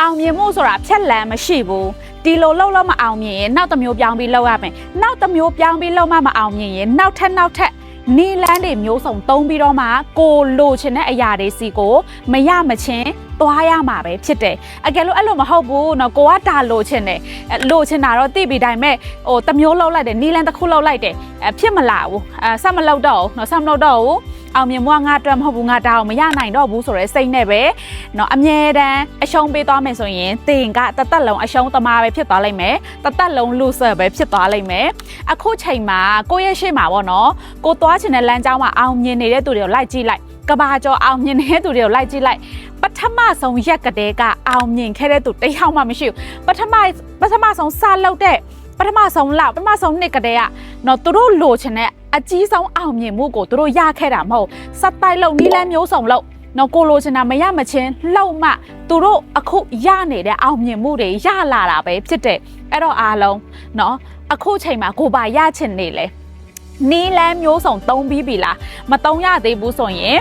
အောင်မြင်မှုဆိုတာဖြက်လန်းမရှိဘူးဒီလိုလှုပ်လို့မအောင်မြင်ရင်နောက်တစ်မျိုးပြောင်းပြီးလှုပ်ရမယ်နောက်တစ်မျိုးပြောင်းပြီးလှုပ်မှမအောင်မြင်ရင်နောက်ထပ်နီလန်းတွေမျိုးစုံသုံးပြီးတော့မှကိုလိုချင်တဲ့အရာတွေစီကိုမရမချင်းသွားရမှာပဲဖြစ်တယ်အကယ်လို့အဲ့လိုမဟုတ်ဘူးเนาะကိုကဒါလိုချင်တယ်လိုချင်တာတော့သိပြီးတိုင်းမဲ့ဟိုတစ်မျိုးလှုပ်လိုက်တယ်နီလန်းတစ်ခုလှုပ်လိုက်တယ်ဖြစ်မလာဘူးဆက်မလှုပ်တော့ဘူးเนาะဆက်မလှုပ်တော့ဘူးအောင်မြင်မှုကငါအတွက်မဟုတ်ဘူးငါဒါအောင်မရနိုင်တော့ဘူးဆိုရဲစိတ်နဲ့ပဲเนาะအမြဲတမ်းအရှုံးပေးသွားမယ်ဆိုရင်တင်ကတသက်လုံးအရှုံးသမားပဲဖြစ်သွားလိမ့်မယ်တသက်လုံး loser ပဲဖြစ်သွားလိမ့်မယ်အခုချိန်မှာကိုယ့်ရဲ့ရှေ့မှာပေါ့နော်ကိုသွားချင်တဲ့လမ်းကြောင်းမှာအောင်မြင်နေတဲ့သူတွေကိုလိုက်ကြည့်လိုက်ကဘာကျော်အောင်မြင်နေတဲ့သူတွေကိုလိုက်ကြည့်လိုက်ပထမဆုံးရက်ကတည်းကအောင်မြင်ခဲ့တဲ့သူတယောက်မှမရှိဘူးပထမဆုံးစလောက်တဲ့ပထမဆုံးနှစ်ကတည်းကနော်သူတို့လိုချင်တဲ့အကြီးဆုံးအောင်မြင်မှုကိုသူတို့ရခဲ့တာမဟုတ်စက်တိုက်လုံနီးလန်းမျိုးစုံလို့နော်ကိုလိုချင်တာမရမချင်းလှုပ်မှသူတို့အခုရနေတဲ့အောင်မြင်မှုတွေရလာတာပဲဖြစ်တယ်အဲ့တော့အားလုံးနော်အခုချိန်မှာကိုပါရချင်နေလေနီးလန်းမျိုးစုံသုံးပြီးပြီလားမသုံးရသေးဘူးဆိုရင်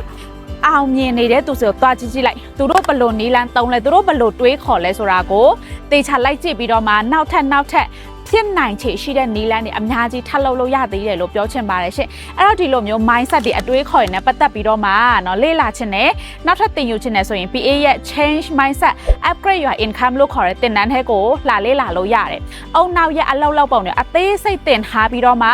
အောင်မြင်နေတဲ့သူတွေကိုတွားကြည့်လိုက်သူတို့ဘလို့နီးလန်းသုံးလဲသူတို့ဘလို့တွေးခေါ်လဲဆိုတာကိုတေချာလိုက်ကြည့်ပြီးတော့မှနောက်ထပ်ဖြစ်နိုင်ချေရှိတဲ့နီလန်းတွေအများကြီးထပ်လုပ်လို့ရသေးတယ်လို့ပြောချင်ပါတယ်ရှင်အဲ့တော့ဒီလိုမျိုး mindset တွေအတွေးခေါ်ရင်လည်းပတ်သက်ပြီးတော့မှเนาะလေ့လာခြင်းနဲ့နောက်ထပ်သင်ယူခြင်းနဲ့ဆိုရင် PA ရဲ့ change mindset upgrade your income လို့ခေါ်တဲ့သင်တန်းထဲကိုလေ့လာလို့ရတယ်အုံနောက်ရဲ့အလောက်လောက်ပုံတွေအသေးစိတ်သင်ထားပြီးတော့မှ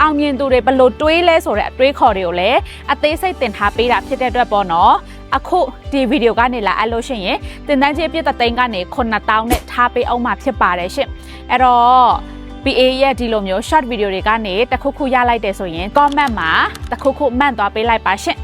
အောင်မြင်သူတွေဘလို့တွေးလဲဆိုတဲ့အတွေးခေါ်တွေကိုလည်းအသေးစိတ်သင်ထားပေးတာဖြစ်တဲ့အတွက်ပေါ့နော်အခုဒီဗီဒီယိုကနေလာအပ်လို့ရှိရင်သင်တန်းချင်းပြည့်တဲ့သိန်းကနေ9000နဲ့ထားပေးအောင်မှာဖြစ်ပါတယ်ရှင်အဲ့တော့ PA ရဲ့ဒီလိုမျိုး short video တွေကနေတခုခုရလိုက်တယ်ဆိုရင် comment မှာတခုခုမှန်သွားပေးလိုက်ပါရှင်